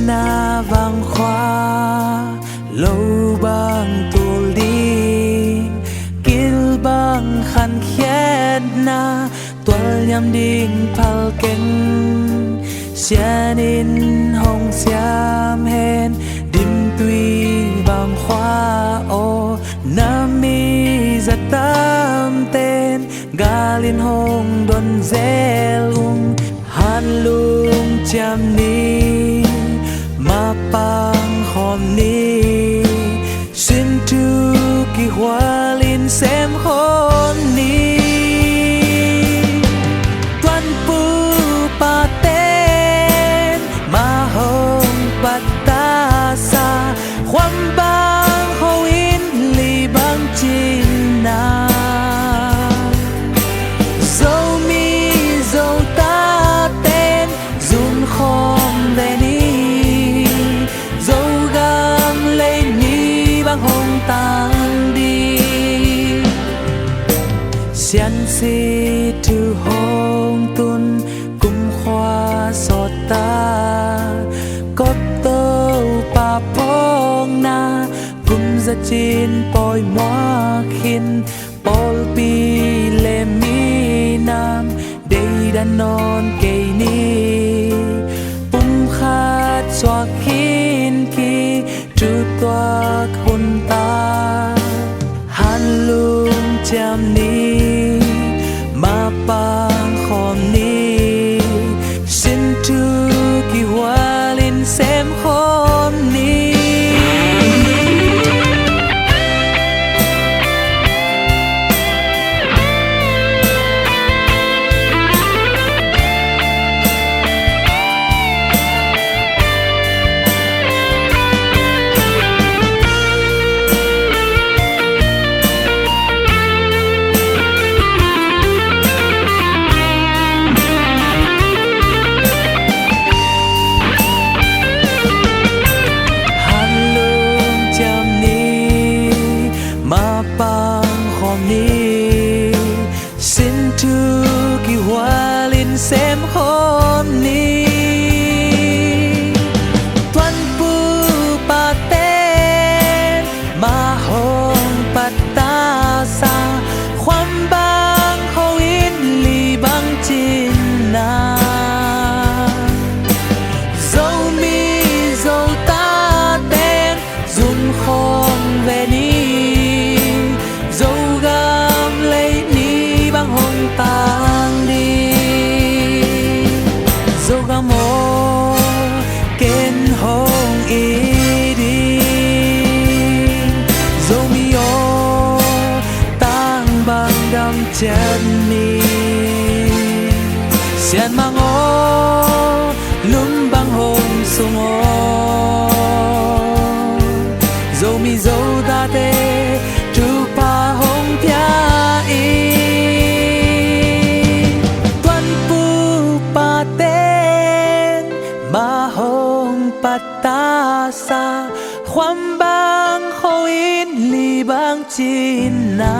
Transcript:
na vang khoa lâu bang tu linh kil bang khan khet na tual nham ding phal ken sianin hong siam hen dim tui bang khoa o nami zatam ten galin hong don zelung han lung cham ni ma pang khom ni xin tu ki hoa lin xem khôn ni tuan pu pa ten ma hong pat ta sa khoam bang ho in li bang chin na dâu mi dâu ta ten dun khom le ni dâu gam le ni bang hong tang đi xian si tu hong tun kum khoa so ta có tâu pa pong na kum za chin poi moa khin pol pi le mi nam đây đã non cây ni pum khát xoa khin ki tru toa khôn ta han lung cham ni ma pang khom ni xin tu ki hoa lin xem khom ni xin tu ki hoa lin xem khom ni tuan pu pa ten ma hong pat ta sa khoam bang ho in li bang chin na dâu mi dâu ta ten dun khom ve ni dâu gam lấy ni bang hong tang đi dâu gam mo ken hong i đi dâu mi o tang bang gam chân ni xian mang o lum bang hong sung o dâu mi dâu ta te tu pa hong pia i tuan pu pa ten ma hong pat ta sa khoam bang ho in li bang chin na